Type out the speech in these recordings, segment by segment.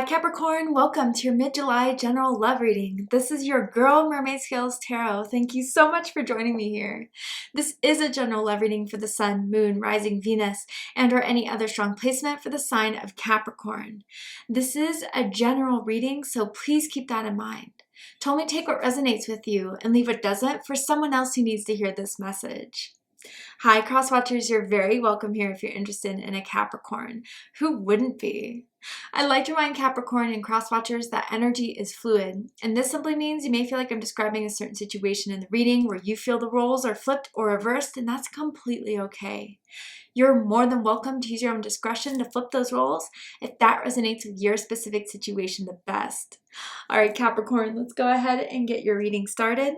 Capricorn, welcome to your mid-July general love reading. This is your girl Mermaid Scales Tarot. Thank you so much for joining me here. This is a general love reading for the Sun, Moon, Rising, Venus, and or any other strong placement for the sign of Capricorn. This is a general reading, so please keep that in mind. To only take what resonates with you and leave what doesn't for someone else who needs to hear this message. Hi Crosswatchers, you're very welcome here if you're interested in a Capricorn. Who wouldn't be? I like to remind Capricorn and Crosswatchers that energy is fluid, and this simply means you may feel like I'm describing a certain situation in the reading where you feel the roles are flipped or reversed, and that's completely okay. You're more than welcome to use your own discretion to flip those roles if that resonates with your specific situation the best. All right, Capricorn, let's go ahead and get your reading started.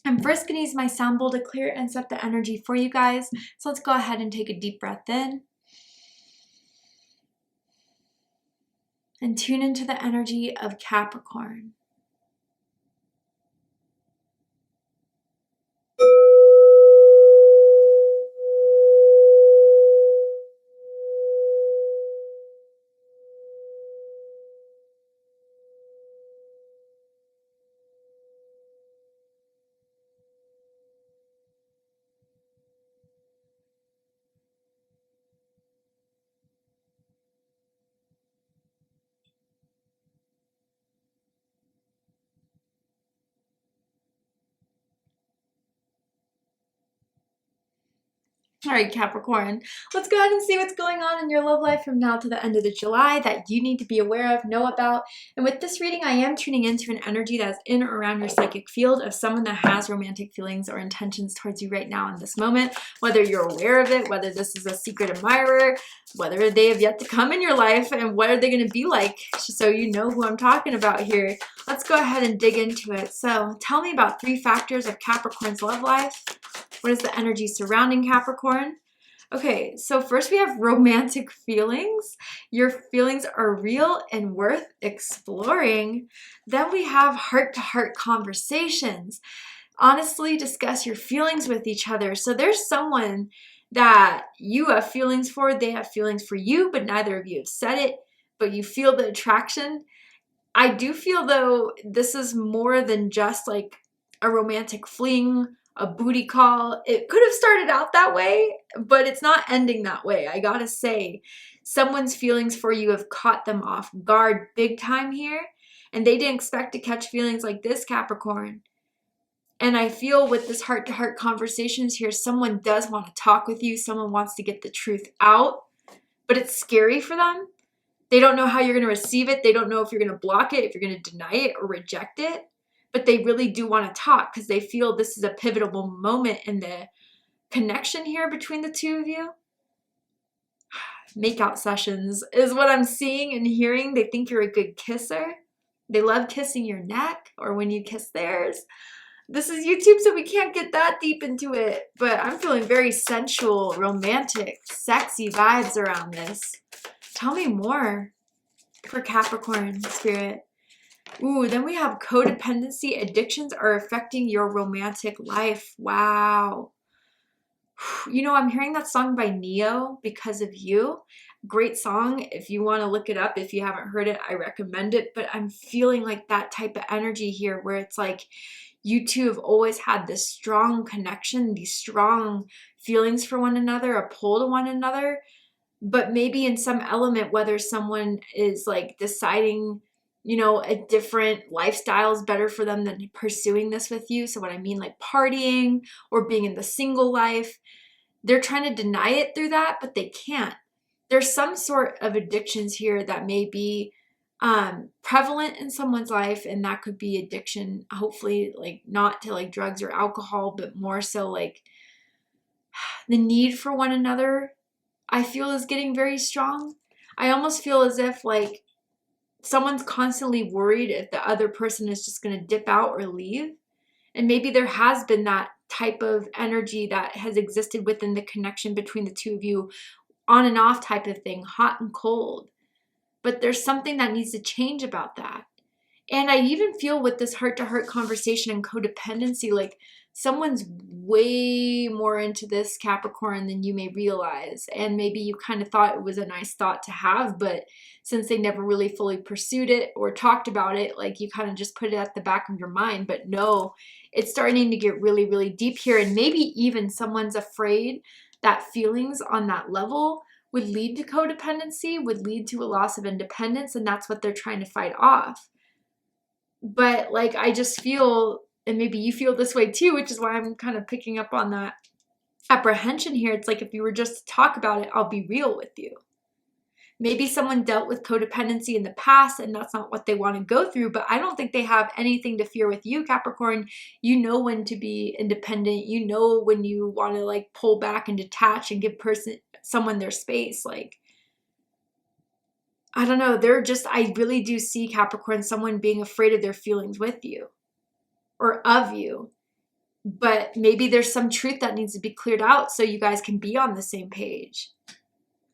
I'm first going to use my sound bowl to clear and set the energy for you guys. So let's go ahead and take a deep breath in. And tune into the energy of Capricorn. All right, Capricorn, let's go ahead and see what's going on in your love life from now to the end of the July that you need to be aware of, know about. And with this reading, I am tuning into an energy that's in or around your psychic field of someone that has romantic feelings or intentions towards you right now in this moment, whether you're aware of it, whether this is a secret admirer, whether they have yet to come in your life, and what are they going to be like, so you know who I'm talking about here. Let's go ahead and dig into it. So tell me about 3 factors of Capricorn's love life. What is the energy surrounding Capricorn? Okay, so first we have romantic feelings. Your feelings are real and worth exploring. Then we have heart-to-heart conversations. Honestly, discuss your feelings with each other. So there's someone that you have feelings for, they have feelings for you, but neither of you have said it, but you feel the attraction. I do feel, though, this is more than just like a romantic fling, a booty call. It could have started out that way, but it's not ending that way. I gotta say, someone's feelings for you have caught them off guard big time here, and they didn't expect to catch feelings like this, Capricorn. And I feel with this heart-to-heart conversations here, someone does want to talk with you. Someone wants to get the truth out, but it's scary for them. They don't know how you're going to receive it. They don't know if you're going to block it, if you're going to deny it or reject it. But they really do want to talk because they feel this is a pivotal moment in the connection here between the two of you. Makeout sessions is what I'm seeing and hearing. They think you're a good kisser. They love kissing your neck or when you kiss theirs. This is YouTube, so we can't get that deep into it. But I'm feeling very sensual, romantic, sexy vibes around this. Tell me more for Capricorn spirit. Ooh, then we have codependency. Addictions are affecting your romantic life. Wow. You know, I'm hearing that song by Neo, Because of You. Great song. If you want to look it up, if you haven't heard it, I recommend it. But I'm feeling like that type of energy here where it's like you two have always had this strong connection, these strong feelings for one another, a pull to one another. But maybe in some element, whether someone is like deciding, you know, a different lifestyle is better for them than pursuing this with you. So what I mean, like partying or being in the single life, they're trying to deny it through that, but they can't. There's some sort of addictions here that may be prevalent in someone's life, and that could be addiction, hopefully like not to like drugs or alcohol, but more so like the need for one another, I feel is getting very strong. I almost feel as if like someone's constantly worried if the other person is just going to dip out or leave. And maybe there has been that type of energy that has existed within the connection between the two of you, on and off type of thing, hot and cold. But there's something that needs to change about that. And I even feel with this heart-to-heart conversation and codependency, like someone's way more into this, Capricorn, than you may realize. And maybe you kind of thought it was a nice thought to have, but since they never really fully pursued it or talked about it, like you kind of just put it at the back of your mind. But no, it's starting to get really, really deep here. And maybe even someone's afraid that feelings on that level would lead to codependency, would lead to a loss of independence, and that's what they're trying to fight off. But like, I just feel, and maybe you feel this way too, which is why I'm kind of picking up on that apprehension here. It's like, if you were just to talk about it, I'll be real with you. Maybe someone dealt with codependency in the past and that's not what they want to go through, but I don't think they have anything to fear with you, Capricorn. You know when to be independent. You know when you want to like pull back and detach and give someone their space. Like, I don't know. I really do see, Capricorn, someone being afraid of their feelings with you or of you. But maybe there's some truth that needs to be cleared out so you guys can be on the same page.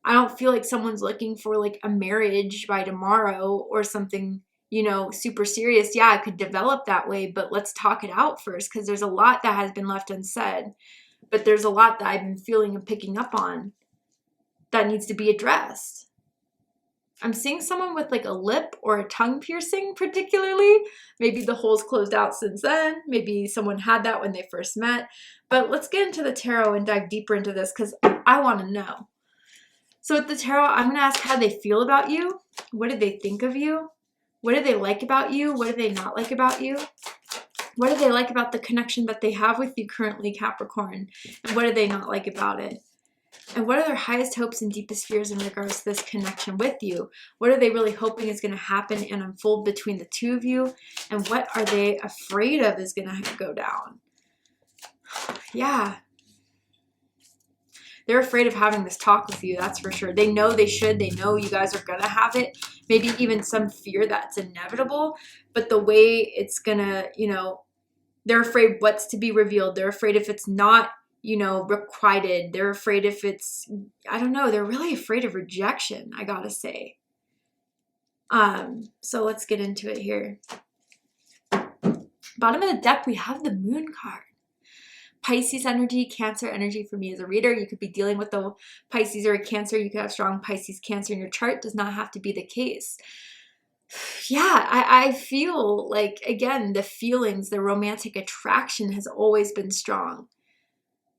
I don't feel like someone's looking for like a marriage by tomorrow or something, you know, super serious. Yeah, it could develop that way, but let's talk it out first, because there's a lot that has been left unsaid. But there's a lot that I've been feeling and picking up on that needs to be addressed. I'm seeing someone with like a lip or a tongue piercing particularly. Maybe the hole's closed out since then. Maybe someone had that when they first met. But let's get into the tarot and dive deeper into this, because I want to know. So with the tarot, I'm going to ask how they feel about you. What do they think of you? What do they like about you? What do they not like about you? What do they like about the connection that they have with you currently, Capricorn? And what do they not like about it? And what are their highest hopes and deepest fears in regards to this connection with you? What are they really hoping is going to happen and unfold between the two of you? And what are they afraid of is going to go down? Yeah. They're afraid of having this talk with you, that's for sure. They know they should. They know you guys are going to have it. Maybe even some fear that's inevitable. But the way it's going to, you know, they're afraid what's to be revealed. They're afraid if it's not, you know, requited. They're afraid if it's, I don't know, they're really afraid of rejection, I gotta say. So let's get into it here. Bottom of the deck, we have the Moon card. Pisces energy, Cancer energy for me as a reader. You could be dealing with a Pisces or a Cancer. You could have strong Pisces, Cancer in your chart. Does not have to be the case. Yeah, I feel like, again, the feelings, the romantic attraction has always been strong.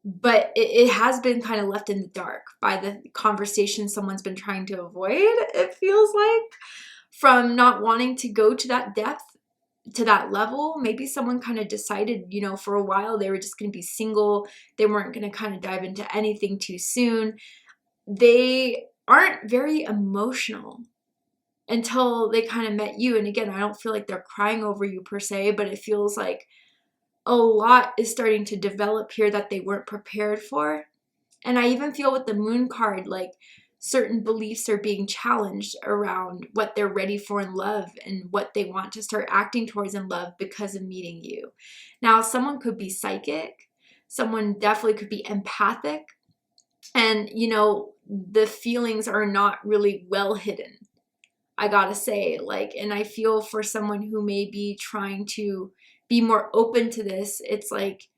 But it has been kind of left in the dark by the conversation someone's been trying to avoid, it feels like, from not wanting to go to that depth, to that level. Maybe someone kind of decided, you know, for a while they were just going to be single. They weren't going to kind of dive into anything too soon. They aren't very emotional until they kind of met you. And again, I don't feel like they're crying over you per se, but it feels like a lot is starting to develop here that they weren't prepared for. And I even feel with the Moon card, like certain beliefs are being challenged around what they're ready for in love and what they want to start acting towards in love because of meeting you. Now, someone could be psychic. Someone definitely could be empathic. And, you know, the feelings are not really well hidden, I gotta say. Like, and I feel for someone who may be trying to be more open to this, it's like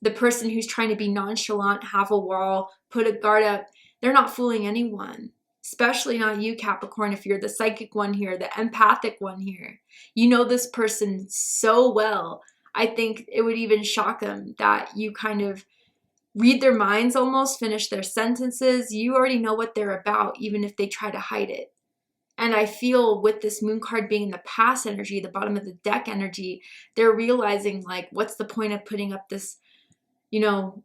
the person who's trying to be nonchalant, have a wall, put a guard up, they're not fooling anyone, especially not you, Capricorn. If you're the psychic one here, the empathic one here, you know this person so well. I think it would even shock them that you kind of read their minds, almost finish their sentences. You already know what they're about, even if they try to hide it. And I feel with this Moon card being in the past energy, the bottom of the deck energy, they're realizing, like, what's the point of putting up this, you know,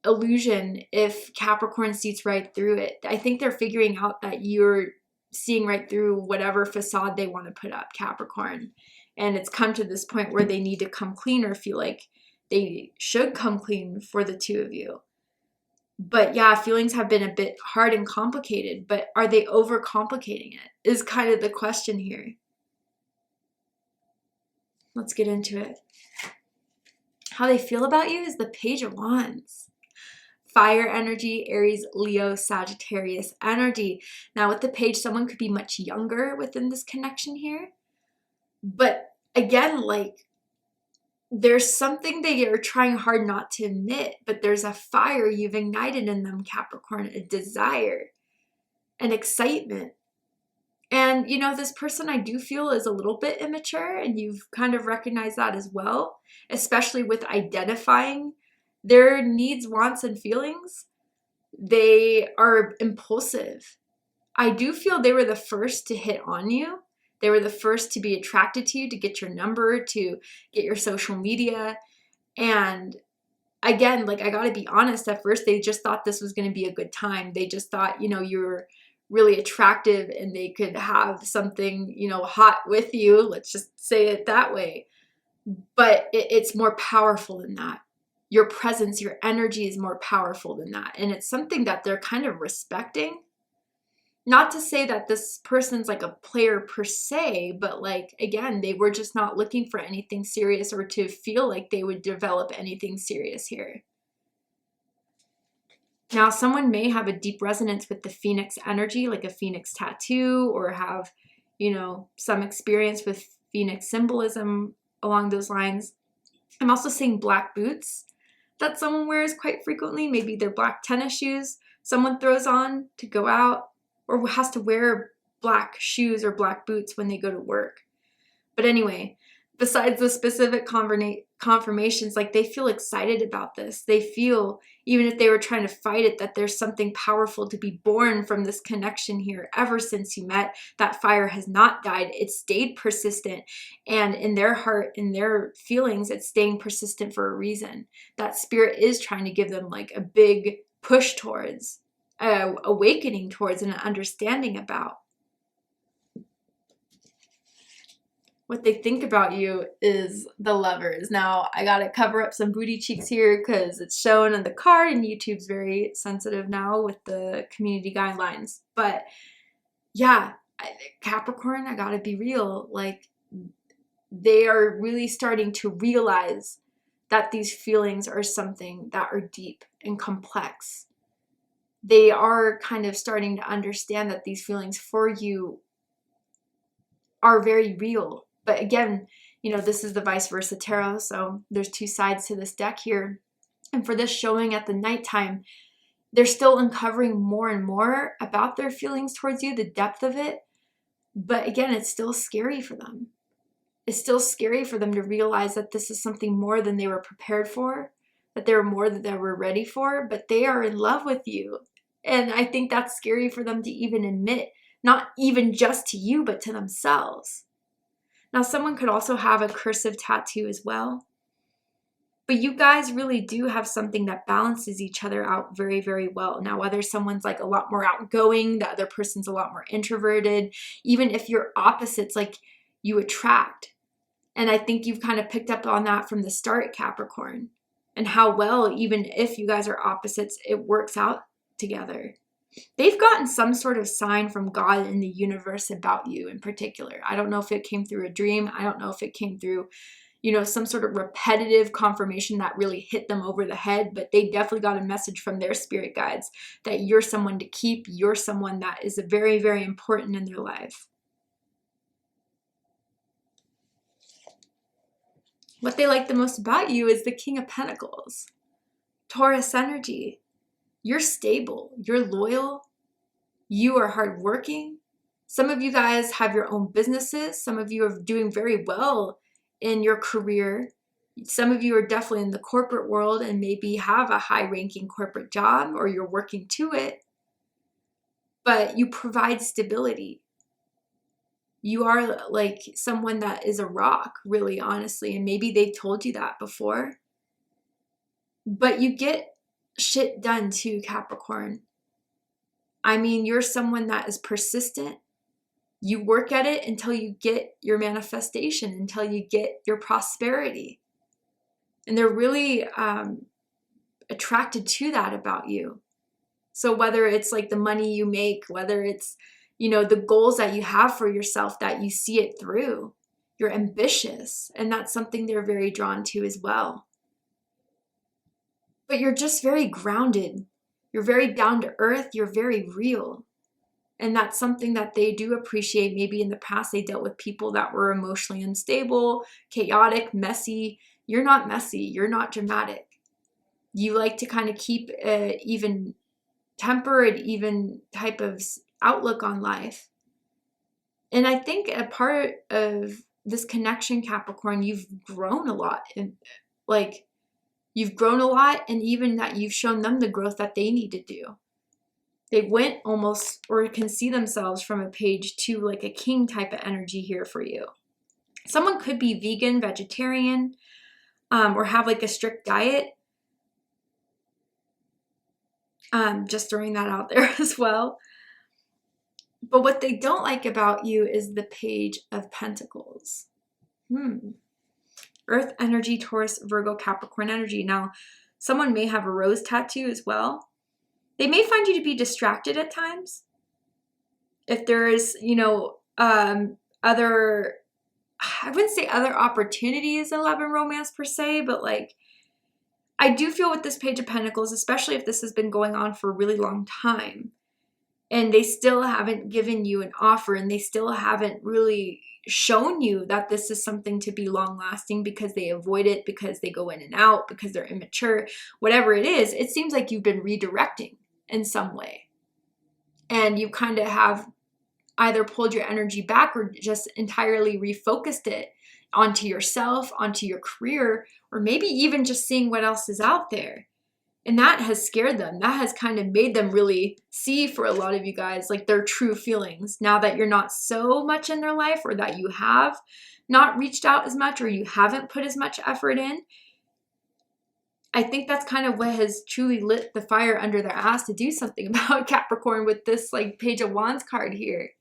illusion if Capricorn sees right through it? I think they're figuring out that you're seeing right through whatever facade they want to put up, Capricorn. And it's come to this point where they need to come clean, or feel like they should come clean for the two of you. But yeah, feelings have been a bit hard and complicated, but are they overcomplicating it is kind of the question here. Let's get into it. How they feel about you is the Page of Wands. Fire energy, Aries, Leo, Sagittarius energy. Now with the Page, someone could be much younger within this connection here. But again, like, there's something they are trying hard not to admit, but there's a fire you've ignited in them, Capricorn, a desire, an excitement. And, you know, this person I do feel is a little bit immature, and you've kind of recognized that as well, especially with identifying their needs, wants, and feelings. They are impulsive. I do feel they were the first to hit on you. They were the first to be attracted to you, to get your number, to get your social media. And again, like, I gotta be honest, at first they just thought this was gonna be a good time. They just thought, you know, you were really attractive and they could have something, you know, hot with you. Let's just say it that way. But it's more powerful than that. Your presence, your energy is more powerful than that. And it's something that they're kind of respecting. Not to say that this person's like a player per se, but like, again, they were just not looking for anything serious or to feel like they would develop anything serious here. Now, someone may have a deep resonance with the Phoenix energy, like a Phoenix tattoo, or have, you know, some experience with Phoenix symbolism along those lines. I'm also seeing black boots that someone wears quite frequently. Maybe they're black tennis shoes someone throws on to go out, or has to wear black shoes or black boots when they go to work. But anyway, besides the specific confirmations, like, they feel excited about this. They feel, even if they were trying to fight it, that there's something powerful to be born from this connection here. Ever since you met, that fire has not died. It stayed persistent. And in their heart, in their feelings, it's staying persistent for a reason. That spirit is trying to give them like a big push towards, awakening towards, and an understanding about. What they think about you is the Lovers. Now, I gotta cover up some booty cheeks here because it's shown in the card, and YouTube's very sensitive now with the community guidelines. But yeah, Capricorn, I gotta be real. Like, they are really starting to realize that these feelings are something that are deep and complex. They are kind of starting to understand that these feelings for you are very real. But again, you know, this is the vice versa tarot, so there's two sides to this deck here. And for this showing at the nighttime, they're still uncovering more and more about their feelings towards you, the depth of it. But again, it's still scary for them. It's still scary for them to realize that this is something more than they were prepared for, that they were more than they were ready for, but they are in love with you. And I think that's scary for them to even admit, not even just to you, but to themselves. Now, someone could also have a cursive tattoo as well. But you guys really do have something that balances each other out very, very well. Now, whether someone's like a lot more outgoing, the other person's a lot more introverted, even if you're opposites, like, you attract. And I think you've kind of picked up on that from the start, Capricorn, and how well, even if you guys are opposites, it works out together. They've gotten some sort of sign from God in the universe about you in particular. I don't know if it came through a dream. I don't know if it came through, you know, some sort of repetitive confirmation that really hit them over the head, but they definitely got a message from their spirit guides that you're someone to keep. You're someone that is very, very important in their life. What they like the most about you is the King of Pentacles, Taurus energy. You're stable, you're loyal, you are hardworking. Some of you guys have your own businesses. Some of you are doing very well in your career. Some of you are definitely in the corporate world and maybe have a high-ranking corporate job, or you're working to it. But you provide stability. You are like someone that is a rock, really, honestly. And maybe they've told you that before. But you get shit done too, Capricorn. I mean, you're someone that is persistent. You work at it until you get your manifestation, until you get your prosperity. And they're really attracted to that about you. So whether it's like the money you make, whether it's, you know, the goals that you have for yourself, that you see it through, you're ambitious. And that's something they're very drawn to as well. But you're just very grounded. You're very down to earth. You're very real. And that's something that they do appreciate. Maybe in the past they dealt with people that were emotionally unstable, chaotic, messy. You're not messy. You're not dramatic. You like to kind of keep an even temper, an even type of outlook on life. And I think a part of this connection, Capricorn, you've grown a lot. And like, you've grown a lot, and even that you've shown them the growth that they need to do. They went almost, or can see themselves from a page to like a king type of energy here for you. Someone could be vegan, vegetarian, or have like a strict diet. Just throwing that out there as well. But what they don't like about you is the Page of Pentacles. Earth energy, Taurus, Virgo, Capricorn energy. Now, someone may have a rose tattoo as well. They may find you to be distracted at times. If there's, you know, other, I wouldn't say other opportunities in love and romance per se, but like, I do feel with this Page of Pentacles, especially if this has been going on for a really long time, and they still haven't given you an offer, and they still haven't really shown you that this is something to be long lasting, because they avoid it, because they go in and out, because they're immature, whatever it is, it seems like you've been redirecting in some way. And you kind of have either pulled your energy back or just entirely refocused it onto yourself, onto your career, or maybe even just seeing what else is out there. And that has scared them. That has kind of made them really see, for a lot of you guys, like their true feelings. Now that you're not so much in their life, or that you have not reached out as much, or you haven't put as much effort in, I think that's kind of what has truly lit the fire under their ass to do something about Capricorn with this like Page of Wands card here.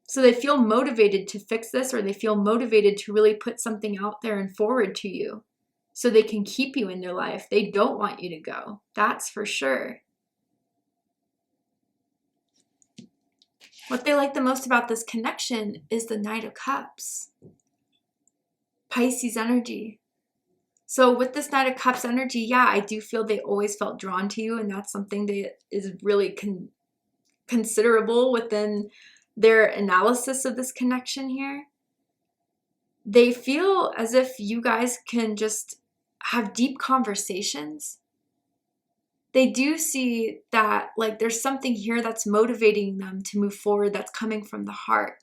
So they feel motivated to fix this, or they feel motivated to really put something out there and forward to you so they can keep you in their life. They don't want you to go. That's for sure. What they like the most about this connection is the Knight of Cups. Pisces energy. So with this Knight of Cups energy, yeah, I do feel they always felt drawn to you, and that's something that is really considerable within their analysis of this connection here. They feel as if you guys can just have deep conversations. They do see that like there's something here that's motivating them to move forward, that's coming from the heart,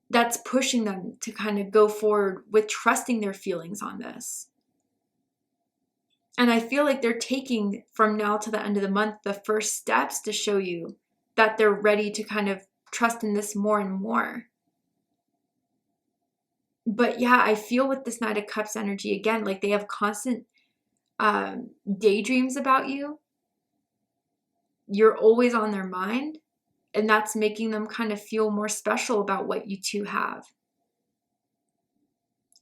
that's pushing them to kind of go forward with trusting their feelings on this. And I feel like they're taking, from now to the end of the month, the first steps to show you that they're ready to kind of trust in this more and more. But yeah, I feel with this Knight of Cups energy, again, like they have constant daydreams about you. You're always on their mind. And that's making them kind of feel more special about what you two have.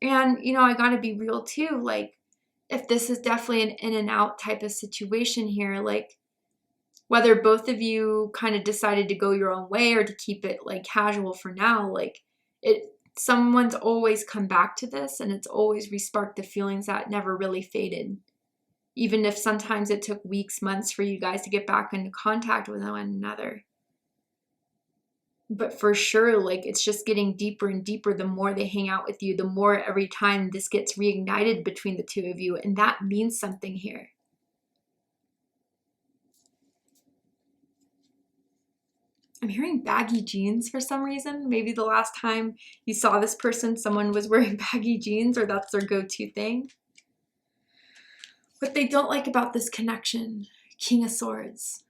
And, you know, I gotta be real too. Like, if this is definitely an in and out type of situation here, like whether both of you kind of decided to go your own way or to keep it like casual for now, like someone's always come back to this, and it's always re-sparked the feelings that never really faded. Even if sometimes it took weeks, months for you guys to get back into contact with one another. But for sure, like it's just getting deeper and deeper the more they hang out with you, the more every time this gets reignited between the two of you. And that means something here. I'm hearing baggy jeans for some reason. Maybe the last time you saw this person, someone was wearing baggy jeans, or that's their go-to thing. What they don't like about this connection, King of Swords,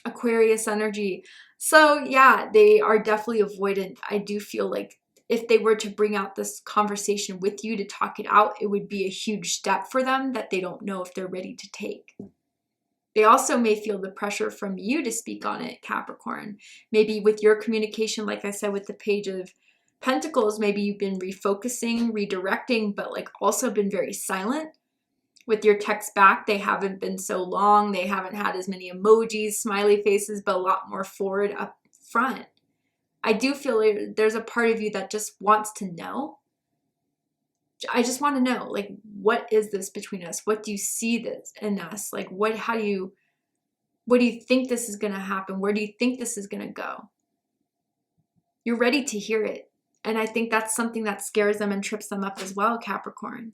Aquarius energy. So yeah, they are definitely avoidant. I do feel like if they were to bring out this conversation with you to talk it out, it would be a huge step for them that they don't know if they're ready to take. They also may feel the pressure from you to speak on it, Capricorn. Maybe with your communication, like I said, with the Page of Pentacles, maybe you've been refocusing, redirecting, but like also been very silent. With your text back, they haven't been so long. They haven't had as many emojis, smiley faces, but a lot more forward up front. I do feel like there's a part of you that just wants to know. I just want to know, like, what is this between us? What do you see this in us? Like, what do you think this is going to happen? Where do you think this is going to go? You're ready to hear it. And I think that's something that scares them and trips them up as well, Capricorn.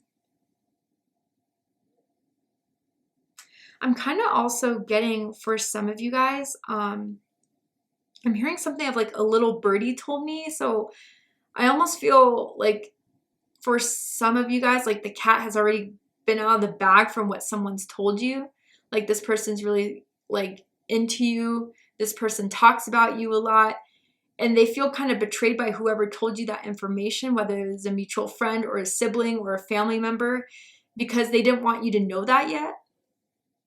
I'm kind of also getting, for some of you guys, I'm hearing something of like a little birdie told me. So I almost feel like for some of you guys, like the cat has already been out of the bag from what someone's told you. Like this person's really like into you. This person talks about you a lot. And they feel kind of betrayed by whoever told you that information, whether it was a mutual friend or a sibling or a family member, because they didn't want you to know that yet.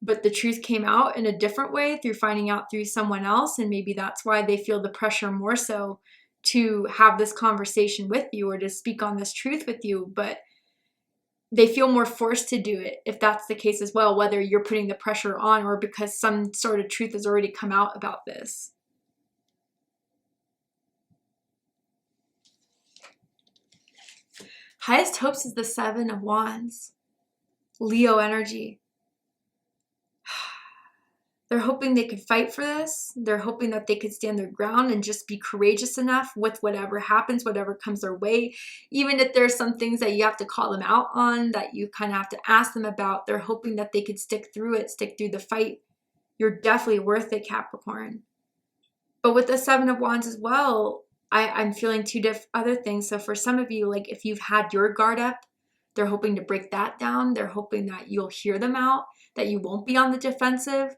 But the truth came out in a different way through finding out through someone else. And maybe that's why they feel the pressure more so to have this conversation with you or to speak on this truth with you. But they feel more forced to do it if that's the case as well, whether you're putting the pressure on or because some sort of truth has already come out about this. Highest hopes is the 7 of Wands. Leo energy. They're hoping they could fight for this. They're hoping that they could stand their ground and just be courageous enough with whatever happens, whatever comes their way. Even if there's some things that you have to call them out on, that you kind of have to ask them about, they're hoping that they could stick through it, stick through the fight. You're definitely worth it, Capricorn. But with the 7 of Wands as well, I'm feeling two other things. So for some of you, like if you've had your guard up, they're hoping to break that down. They're hoping that you'll hear them out, that you won't be on the defensive.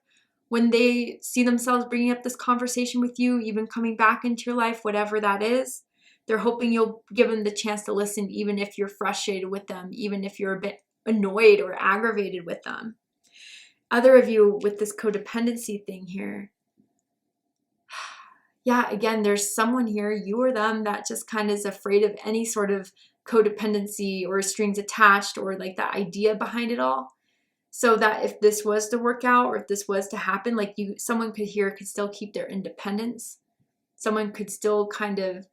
When they see themselves bringing up this conversation with you, even coming back into your life, whatever that is, they're hoping you'll give them the chance to listen, even if you're frustrated with them, even if you're a bit annoyed or aggravated with them. Other of you with this codependency thing here, yeah, again, there's someone here, you or them, that just kind of is afraid of any sort of codependency or strings attached or like the idea behind it all. So that if this was to work out or if this was to happen, like someone could still keep their independence. Someone could still kind of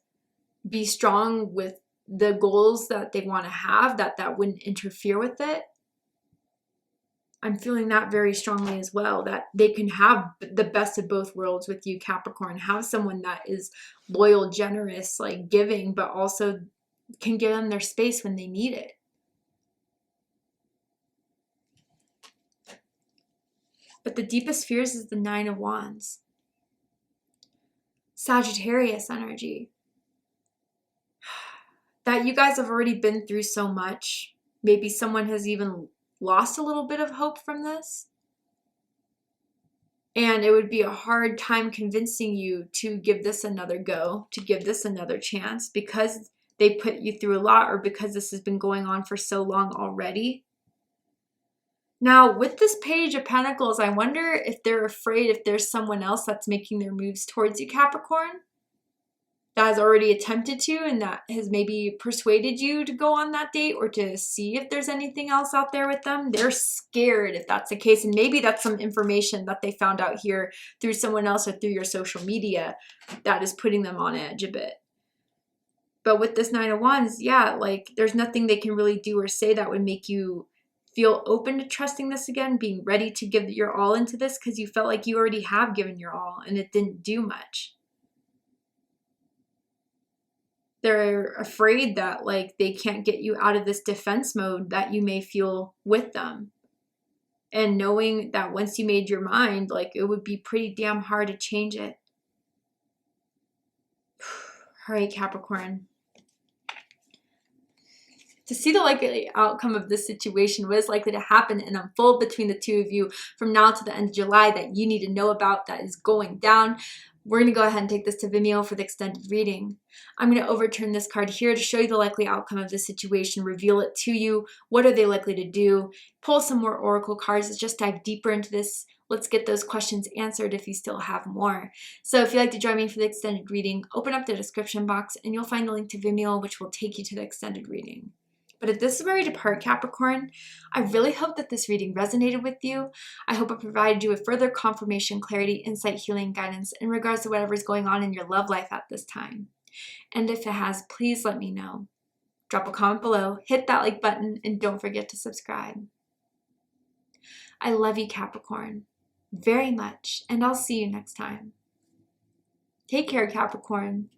be strong with the goals that they want to have, that wouldn't interfere with it. I'm feeling that very strongly as well, that they can have the best of both worlds with you, Capricorn. Have someone that is loyal, generous, like giving, but also can give them their space when they need it. But the deepest fears is the 9 of Wands. Sagittarius energy. That you guys have already been through so much. Maybe someone has even lost a little bit of hope from this. And it would be a hard time convincing you to give this another go, to give this another chance, because they put you through a lot or because this has been going on for so long already. Now, with this Page of Pentacles, I wonder if they're afraid if there's someone else that's making their moves towards you, Capricorn, that has already attempted to and that has maybe persuaded you to go on that date or to see if there's anything else out there with them. They're scared if that's the case. And maybe that's some information that they found out here through someone else or through your social media that is putting them on edge a bit. But with this 9 of Wands, yeah, like there's nothing they can really do or say that would make you feel open to trusting this again, being ready to give your all into this because you felt like you already have given your all and it didn't do much. They're afraid that like they can't get you out of this defense mode that you may feel with them. And knowing that once you made your mind, like it would be pretty damn hard to change it. All right, Capricorn. To see the likely outcome of this situation, what is likely to happen and unfold between the two of you from now to the end of July that you need to know about that is going down. We're going to go ahead and take this to Vimeo for the extended reading. I'm going to overturn this card here to show you the likely outcome of this situation, reveal it to you. What are they likely to do? Pull some more oracle cards. Let's just dive deeper into this. Let's get those questions answered if you still have more. So if you'd like to join me for the extended reading, open up the description box and you'll find the link to Vimeo, which will take you to the extended reading. But if this is where we depart, Capricorn, I really hope that this reading resonated with you. I hope it provided you with further confirmation, clarity, insight, healing, guidance in regards to whatever is going on in your love life at this time. And if it has, please let me know. drop a comment below, hit that like button, and don't forget to subscribe. I love you, Capricorn, very much, and I'll see you next time. Take care, Capricorn.